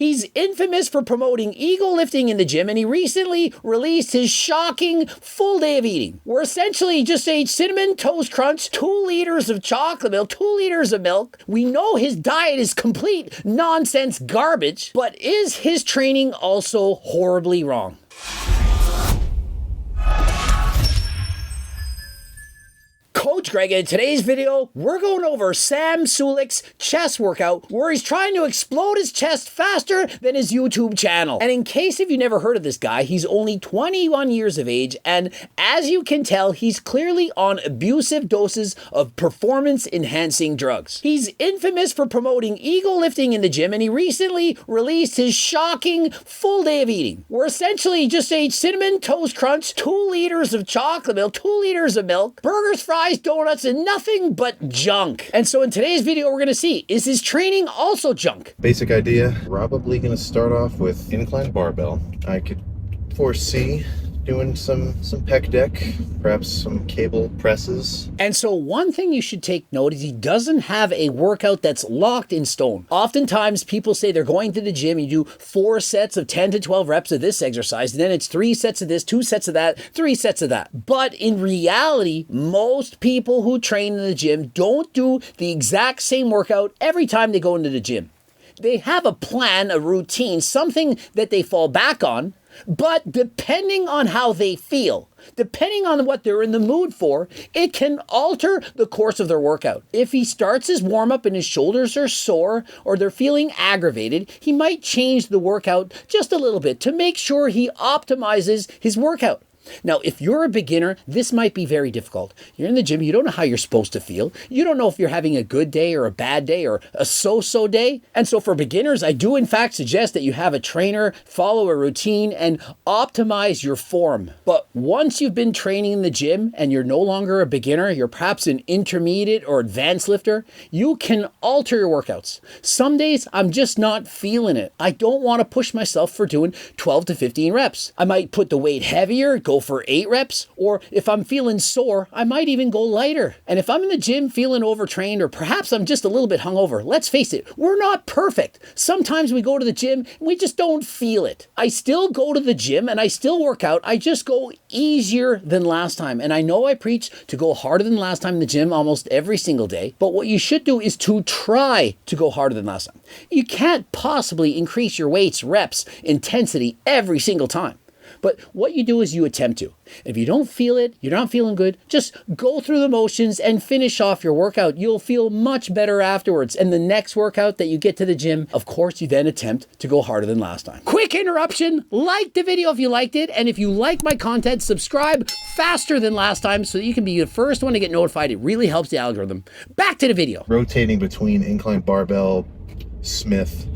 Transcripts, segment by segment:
He's infamous for promoting ego lifting in the gym, and he recently released his shocking full day of eating, where essentially he just ate Cinnamon Toast Crunch, 2 liters of chocolate milk, 2 liters of milk. We know his diet is complete nonsense garbage, but is his training also horribly wrong? Coach Greg, in today's video, we're going over Sam Sulick's chest workout where he's trying to explode his chest faster than his YouTube channel. And in case if you never heard of this guy, he's only 21 years of age, and as you can tell, he's clearly on abusive doses of performance-enhancing drugs. He's infamous for promoting ego lifting in the gym, and he recently released his shocking full day of eating, where essentially he just ate Cinnamon Toast Crunch, 2 liters of chocolate milk, 2 liters of milk, burgers, fries, donuts, and nothing but junk. And so in today's video, we're gonna see, is his training also junk? Basic idea, probably gonna start off with incline barbell. I could foresee doing some pec deck, perhaps some cable presses. And so one thing you should take note is he doesn't have a workout that's locked in stone. Oftentimes people say they're going to the gym, you do 4 sets of 10 to 12 reps of this exercise, and then it's 3 sets of this, 2 sets of that, 3 sets of that. But in reality, most people who train in the gym don't do the exact same workout every time they go into the gym. They have a plan, a routine, something that they fall back on, but depending on how they feel, depending on what they're in the mood for, it can alter the course of their workout. If he starts his warm-up and his shoulders are sore or they're feeling aggravated, he might change the workout just a little bit to make sure he optimizes his workout. Now, if you're a beginner, this might be very difficult. You're in the gym, you don't know how you're supposed to feel. You don't know if you're having a good day or a bad day or a so-so day. And so for beginners, I do in fact suggest that you have a trainer, follow a routine, and optimize your form. But once you've been training in the gym and you're no longer a beginner, you're perhaps an intermediate or advanced lifter, you can alter your workouts. Some days, I'm just not feeling it. I don't want to push myself for doing 12 to 15 reps. I might put the weight heavier, go for 8 reps, or if I'm feeling sore, I might even go lighter. And if I'm in the gym feeling overtrained, or perhaps I'm just a little bit hungover, let's face it, we're not perfect. Sometimes we go to the gym and we just don't feel it. I still go to the gym and I still work out, I just go easier than last time. And I know I preach to go harder than last time in the gym almost every single day, but what you should do is to try to go harder than last time. You can't possibly increase your weights, reps, intensity every single time. But what you do is you attempt to. If you don't feel it, you're not feeling good, just go through the motions and finish off your workout. You'll feel much better afterwards. And the next workout that you get to the gym, of course, you then attempt to go harder than last time. Quick interruption, like the video if you liked it. And if you like my content, subscribe faster than last time so that you can be the first one to get notified. It really helps the algorithm. Back to the video. Rotating between incline barbell, Smith,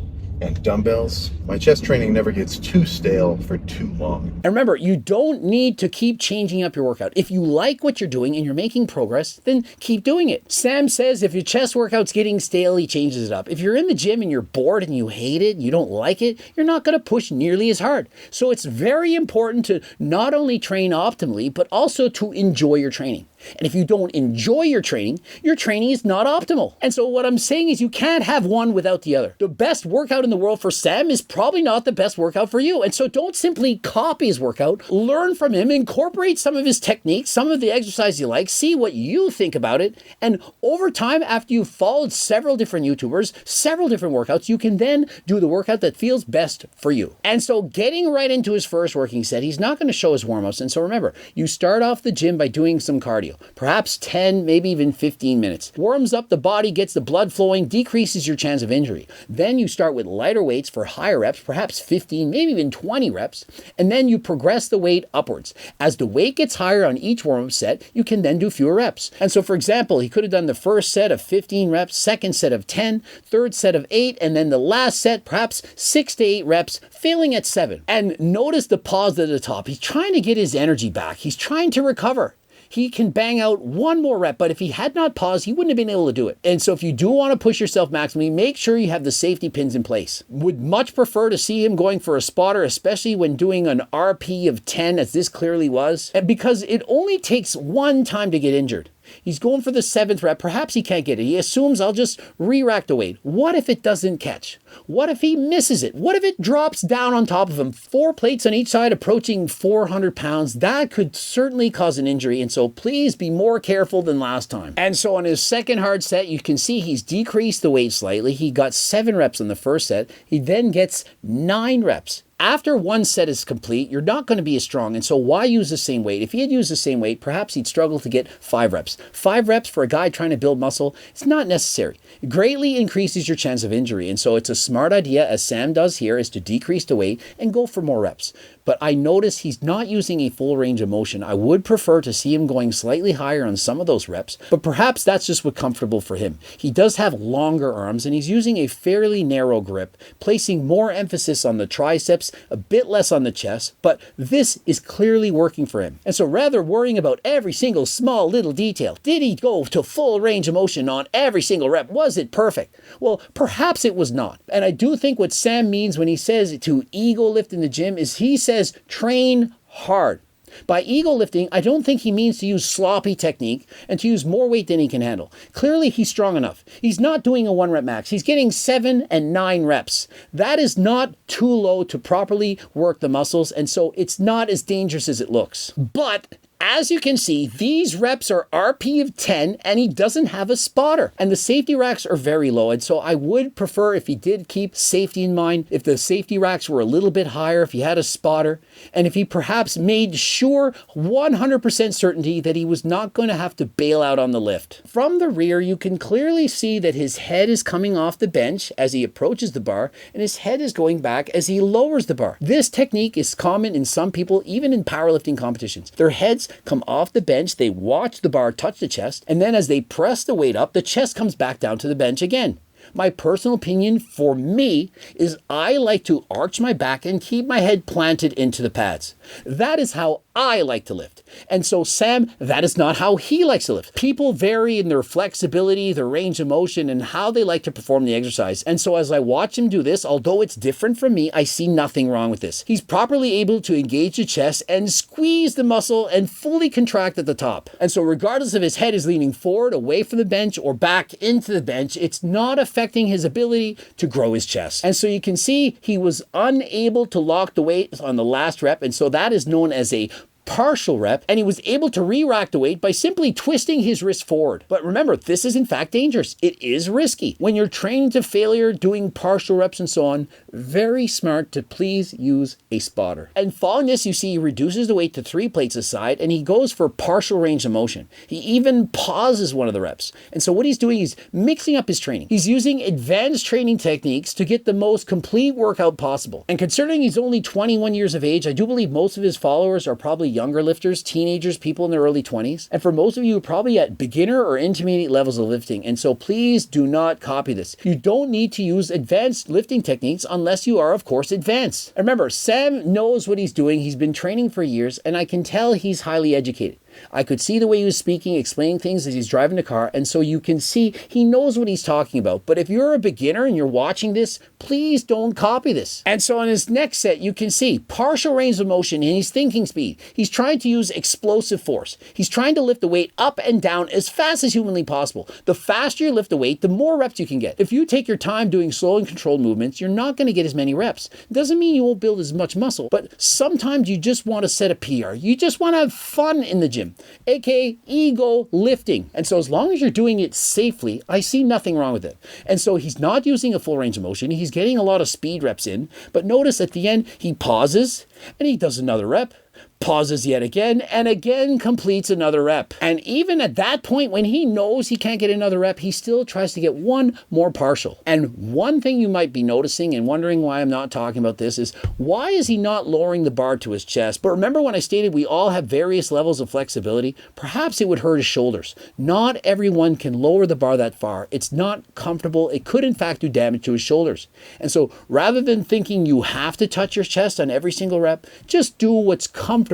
and dumbbells, my chest training never gets too stale for too long. And remember, you don't need to keep changing up your workout. If you like what you're doing and you're making progress, then keep doing it. Sam says if your chest workout's getting stale, he changes it up. If you're in the gym and you're bored and you hate it, you don't like it, you're not going to push nearly as hard. So it's very important to not only train optimally, but also to enjoy your training. And if you don't enjoy your training is not optimal. And so what I'm saying is you can't have one without the other. The best workout in the world for Sam is probably not the best workout for you. And so don't simply copy his workout, learn from him, incorporate some of his techniques, some of the exercise you like, see what you think about it. And over time, after you've followed several different YouTubers, several different workouts, you can then do the workout that feels best for you. And so getting right into his first working set, he's not going to show his warm-ups. And so remember, you start off the gym by doing some cardio. Perhaps 10, maybe even 15 minutes. Warms up the body, gets the blood flowing, decreases your chance of injury. Then you start with lighter weights for higher reps, perhaps 15, maybe even 20 reps, and then you progress the weight upwards. As the weight gets higher on each warm-up set, you can then do fewer reps. And so for example, he could have done the first set of 15 reps, second set of 10, third set of 8, and then the last set, perhaps 6 to 8 reps, failing at 7. And notice the pause at the top. He's trying to get his energy back. He's trying to recover. He can bang out one more rep, but if he had not paused, he wouldn't have been able to do it. And so if you do want to push yourself maximally, make sure you have the safety pins in place. Would much prefer to see him going for a spotter, especially when doing an RP of 10, as this clearly was, because it only takes one time to get injured. He's going for the 7th rep. Perhaps he can't get it. He assumes I'll just re-rack the weight. What if it doesn't catch? What if he misses it? What if it drops down on top of him? 4 plates on each side approaching 400 pounds. That could certainly cause an injury. And so please be more careful than last time. And so on his second hard set, you can see he's decreased the weight slightly. He got 7 reps on the first set. He then gets 9 reps. After one set is complete, you're not going to be as strong, and so why use the same weight? If he had used the same weight, perhaps he'd struggle to get 5 reps. 5 reps for a guy trying to build muscle, it's not necessary. It greatly increases your chance of injury, and so it's a smart idea, as Sam does here, is to decrease the weight and go for more reps. But I notice he's not using a full range of motion. I would prefer to see him going slightly higher on some of those reps, but perhaps that's just what's comfortable for him. He does have longer arms, and he's using a fairly narrow grip, placing more emphasis on the triceps, a bit less on the chest, but this is clearly working for him. And so rather worrying about every single small little detail, did he go to full range of motion on every single rep? Was it perfect? Well, perhaps it was not. And I do think what Sam means when he says to ego lift in the gym is he says train hard. By ego lifting, I don't think he means to use sloppy technique and to use more weight than he can handle. Clearly, he's strong enough. He's not doing a 1 rep max. He's getting 7 and 9 reps. That is not too low to properly work the muscles, and so it's not as dangerous as it looks. But as you can see, these reps are RP of 10 and he doesn't have a spotter. And the safety racks are very low. And so I would prefer, if he did keep safety in mind, if the safety racks were a little bit higher, if he had a spotter, and if he perhaps made sure 100% certainty that he was not going to have to bail out on the lift. From the rear, you can clearly see that his head is coming off the bench as he approaches the bar, and his head is going back as he lowers the bar. This technique is common in some people, even in powerlifting competitions. Their heads come off the bench, they watch the bar touch the chest, and then as they press the weight up, the chest comes back down to the bench again. My personal opinion for me is I like to arch my back and keep my head planted into the pads. That is how I like to lift. And so Sam, that is not how he likes to lift. People vary in their flexibility, their range of motion, and how they like to perform the exercise. And so as I watch him do this, although it's different from me, I see nothing wrong with this. He's properly able to engage the chest and squeeze the muscle and fully contract at the top. And so regardless if his head is leaning forward, away from the bench, or back into the bench, it's not affecting his ability to grow his chest. And so you can see he was unable to lock the weight on the last rep, and so that is known as a partial rep, and he was able to re-rack the weight by simply twisting his wrist forward. But remember, this is in fact dangerous. It is risky. When you're training to failure, doing partial reps and so on, very smart to please use a spotter. And following this, you see he reduces the weight to 3 plates a side, and he goes for partial range of motion. He even pauses one of the reps. And so what he's doing is mixing up his training. He's using advanced training techniques to get the most complete workout possible. And considering he's only 21 years of age, I do believe most of his followers are probably younger lifters, teenagers, people in their early 20s. And for most of you, probably at beginner or intermediate levels of lifting. And so please do not copy this. You don't need to use advanced lifting techniques unless you are, of course, advanced. And remember, Sam knows what he's doing. He's been training for years, and I can tell he's highly educated. I could see the way he was speaking, explaining things as he's driving the car, and so you can see he knows what he's talking about. But if you're a beginner and you're watching this, please don't copy this. And so on his next set, you can see partial range of motion in his thinking speed. He's trying to use explosive force. He's trying to lift the weight up and down as fast as humanly possible. The faster you lift the weight, the more reps you can get. If you take your time doing slow and controlled movements, you're not going to get as many reps. It doesn't mean you won't build as much muscle, but sometimes you just want to set a PR. You just want to have fun in the gym. aka ego lifting. And so as long as you're doing it safely, I see nothing wrong with it. And so he's not using a full range of motion. He's getting a lot of speed reps in, but notice at the end, he pauses and he does another rep, pauses yet again, and again completes another rep. And even at that point, when he knows he can't get another rep, he still tries to get one more partial. And one thing you might be noticing and wondering why I'm not talking about this is, why is he not lowering the bar to his chest? But remember when I stated we all have various levels of flexibility? Perhaps it would hurt his shoulders. Not everyone can lower the bar that far. It's not comfortable. It could in fact do damage to his shoulders. And so rather than thinking you have to touch your chest on every single rep, just do what's comfortable.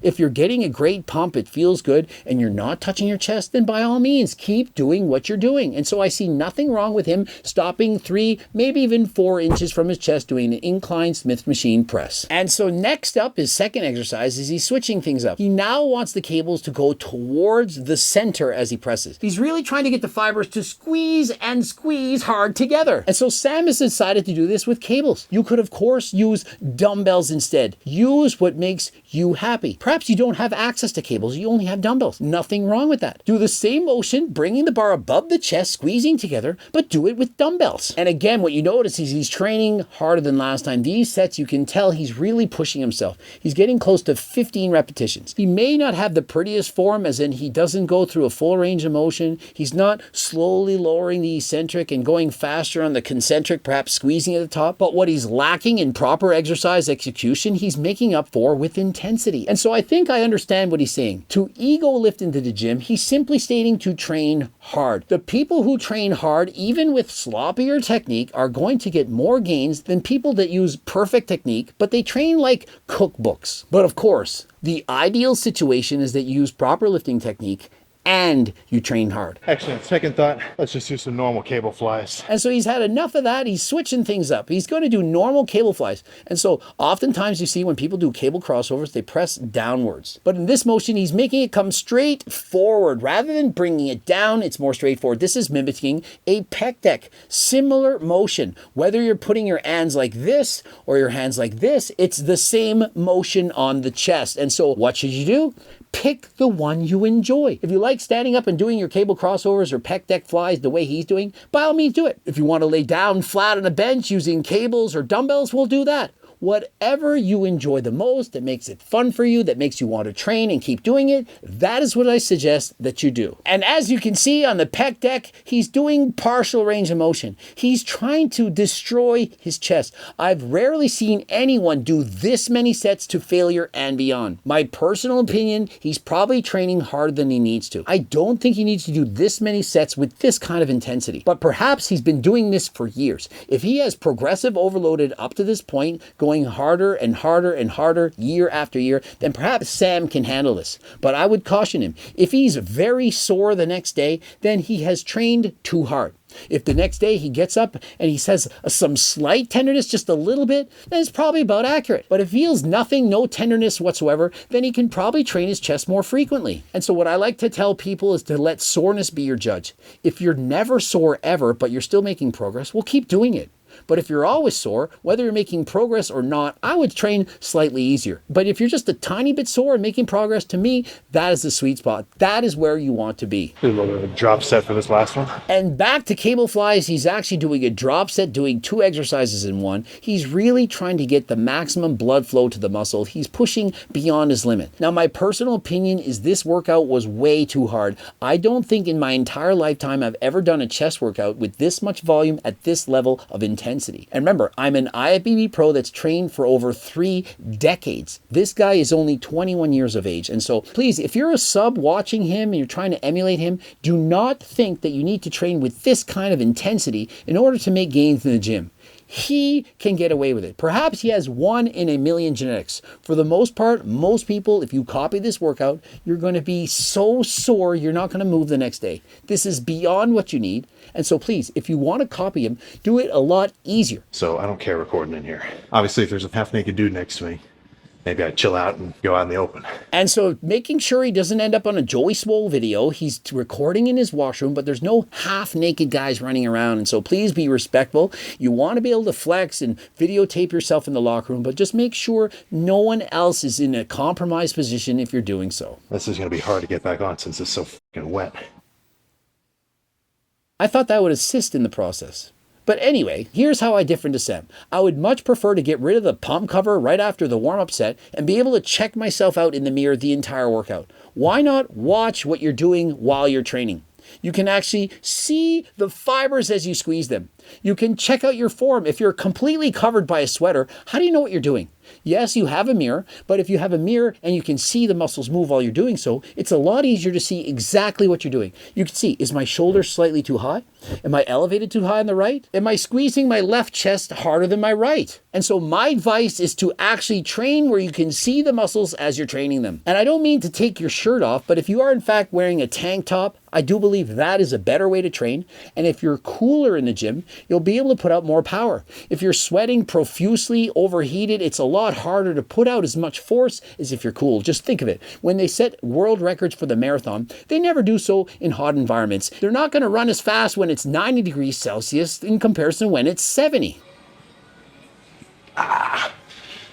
If you're getting a great pump, it feels good, and you're not touching your chest, then by all means, keep doing what you're doing. And so I see nothing wrong with him stopping 3, maybe even 4 inches from his chest doing an incline Smith machine press. And so next up, his second exercise is he's switching things up. He now wants the cables to go towards the center as he presses. He's really trying to get the fibers to squeeze and squeeze hard together. And so Sam has decided to do this with cables. You could, of course, use dumbbells instead. Use what makes you happy. Perhaps you don't have access to cables. You only have dumbbells. Nothing wrong with that. Do the same motion, bringing the bar above the chest, squeezing together, but do it with dumbbells. And again, what you notice is he's training harder than last time. These sets, you can tell he's really pushing himself. He's getting close to 15 repetitions. He may not have the prettiest form, as in he doesn't go through a full range of motion. He's not slowly lowering the eccentric and going faster on the concentric, perhaps squeezing at the top. But what he's lacking in proper exercise execution, he's making up for with intensity. And so I think I understand what he's saying. To ego lift into the gym, he's simply stating to train hard. The people who train hard, even with sloppier technique, are going to get more gains than people that use perfect technique, but they train like cookbooks. But of course, the ideal situation is that you use proper lifting technique and you train hard. Actually, on second thought, let's just do some normal cable flies. And so he's had enough of that. He's switching things up. He's going to do normal cable flies. And so oftentimes you see when people do cable crossovers, they press downwards. But in this motion, he's making it come straight forward. Rather than bringing it down, it's more straightforward. This is mimicking a pec deck. Similar motion. Whether you're putting your hands like this or your hands like this, it's the same motion on the chest. And so what should you do? Pick the one you enjoy. If you like standing up and doing your cable crossovers or pec deck flies the way he's doing, by all means do it. If you want to lay down flat on a bench using cables or dumbbells, we'll do that. Whatever you enjoy the most, that makes it fun for you, that makes you want to train and keep doing it, that is what I suggest that you do. And as you can see on the pec deck, he's doing partial range of motion. He's trying to destroy his chest. I've rarely seen anyone do this many sets to failure and beyond. My personal opinion, he's probably training harder than he needs to. I don't think he needs to do this many sets with this kind of intensity, but perhaps he's been doing this for years. If he has progressive overloaded up to this point, going harder and harder and harder year after year, then perhaps Sam can handle this. But I would caution him. If he's very sore the next day, then he has trained too hard. If the next day he gets up and he says some slight tenderness, just a little bit, then it's probably about accurate. But if he feels nothing, no tenderness whatsoever, then he can probably train his chest more frequently. And so what I like to tell people is to let soreness be your judge. If you're never sore ever, but you're still making progress, well, keep doing it. But if you're always sore, whether you're making progress or not, I would train slightly easier. But if you're just a tiny bit sore and making progress, to me, that is the sweet spot. That is where you want to be. Do a little bit of a drop set for this last one. And back to cable flies, he's actually doing a drop set, doing 2 exercises in one. He's really trying to get the maximum blood flow to the muscle. He's pushing beyond his limit. Now, my personal opinion is this workout was way too hard. I don't think in my entire lifetime I've ever done a chest workout with this much volume at this level of intensity. And remember, I'm an IFBB pro that's trained for over 3 decades. This guy is only 21 years of age. And so please, if you're a sub watching him and you're trying to emulate him, do not think that you need to train with this kind of intensity in order to make gains in the gym. He can get away with it. Perhaps he has 1 in a million genetics. For the most part, most people, if you copy this workout, you're going to be so sore you're not going to move the next day. This is beyond what you need. And so please, if you want to copy him, do it a lot easier. So I don't care recording in here. Obviously, if there's a half-naked dude next to me, maybe I'd chill out and go out in the open. And so making sure he doesn't end up on a Joey Swole video, he's recording in his washroom, but there's no half-naked guys running around. And so please be respectful. You want to be able to flex and videotape yourself in the locker room, but just make sure no one else is in a compromised position if you're doing so. This is going to be hard to get back on since it's so fucking wet. I thought that would assist in the process. But anyway, here's how I differ to Sam. I would much prefer to get rid of the pump cover right after the warm-up set and be able to check myself out in the mirror the entire workout. Why not watch what you're doing while you're training? You can actually see the fibers as you squeeze them. You can check out your form. If you're completely covered by a sweater, how do you know what you're doing? Yes, you have a mirror, but if you have a mirror and you can see the muscles move while you're doing so, it's a lot easier to see exactly what you're doing. You can see, is my shoulder slightly too high? Am I elevated too high on the right? Am I squeezing my left chest harder than my right? And so my advice is to actually train where you can see the muscles as you're training them. And I don't mean to take your shirt off, but if you are in fact wearing a tank top, I do believe that is a better way to train. And if you're cooler in the gym, you'll be able to put out more power. If you're sweating profusely, overheated, it's a lot harder to put out as much force as if you're cool. Just think of it. When they set world records for the marathon, they never do so in hot environments. They're not going to run as fast when it's 90 degrees Celsius in comparison when it's 70.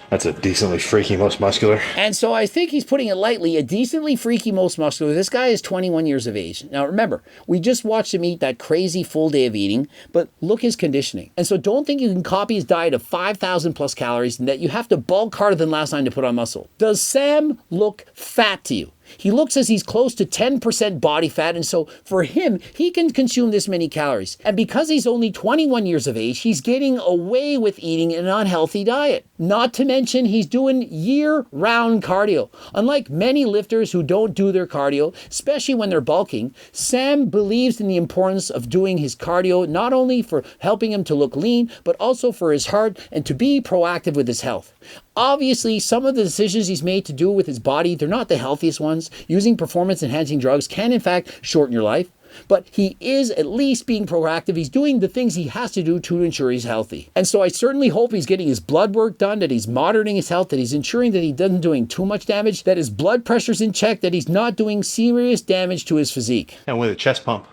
That's a decently freaky most muscular. And so I think he's putting it lightly, a decently freaky most muscular. This guy is 21 years of age. Now remember, we just watched him eat that crazy full day of eating, but look his conditioning. And so don't think you can copy his diet of 5,000 plus calories and that you have to bulk harder than last time to put on muscle. Does Sam look fat to you? He looks as he's close to 10% body fat, and so for him, he can consume this many calories. And because he's only 21 years of age, he's getting away with eating an unhealthy diet. Not to mention, he's doing year-round cardio. Unlike many lifters who don't do their cardio, especially when they're bulking, Sam believes in the importance of doing his cardio, not only for helping him to look lean, but also for his heart and to be proactive with his health. Obviously, some of the decisions he's made to do with his body, they're not the healthiest ones. Using performance-enhancing drugs can, in fact, shorten your life. But he is at least being proactive. He's doing the things he has to do to ensure he's healthy. And so I certainly hope he's getting his blood work done, that he's monitoring his health, that he's ensuring that he doesn't doing too much damage, that his blood pressure's in check, that he's not doing serious damage to his physique. And with a chest pump,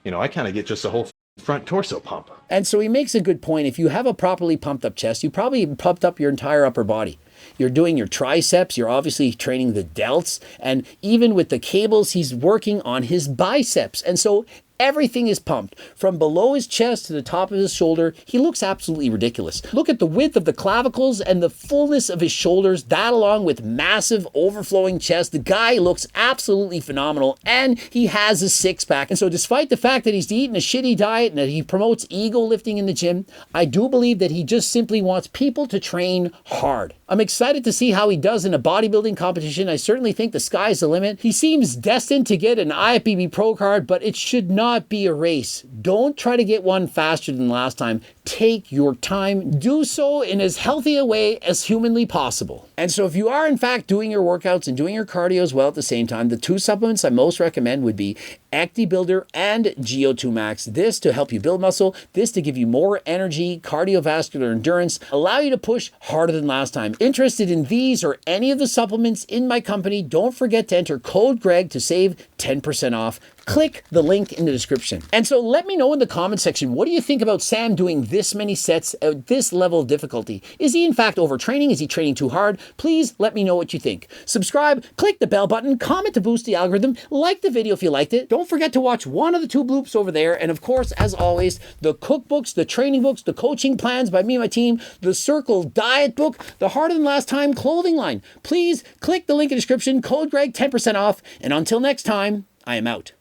I kind of get just a whole front torso pump. And so he makes a good point. If you have a properly pumped up chest, you probably pumped up your entire upper body. You're doing your triceps, you're obviously training the delts, and even with the cables, he's working on his biceps. And so everything is pumped. From below his chest to the top of his shoulder, he looks absolutely ridiculous. Look at the width of the clavicles and the fullness of his shoulders, that along with massive overflowing chest. The guy looks absolutely phenomenal, and he has a six-pack. And so despite the fact that he's eating a shitty diet and that he promotes ego lifting in the gym, I do believe that he just simply wants people to train hard. I'm excited to see how he does in a bodybuilding competition. I certainly think the sky's the limit. He seems destined to get an IFBB Pro card, but it should not be a race. Don't try to get one faster than last time. Take your time. Do so in as healthy a way as humanly possible. And so if you are in fact doing your workouts and doing your cardio as well at the same time, the two supplements I most recommend would be Acti Builder and GO2 Max. This to help you build muscle, this to give you more energy, cardiovascular endurance, allow you to push harder than last time. Interested in these or any of the supplements in my company, don't forget to enter code Greg to save 10% off. Click the link in the description. And so let me know in the comment section, what do you think about Sam doing this many sets at this level of difficulty? Is he in fact overtraining? Is he training too hard? Please let me know what you think. Subscribe, click the bell button, comment to boost the algorithm, like the video if you liked it. Don't forget to watch one of the two bloops over there. And of course, as always, the cookbooks, the training books, the coaching plans by me and my team, the Circle diet book, the Harder Than Last Time clothing line. Please click the link in the description, code Greg 10% off. And until next time, I am out.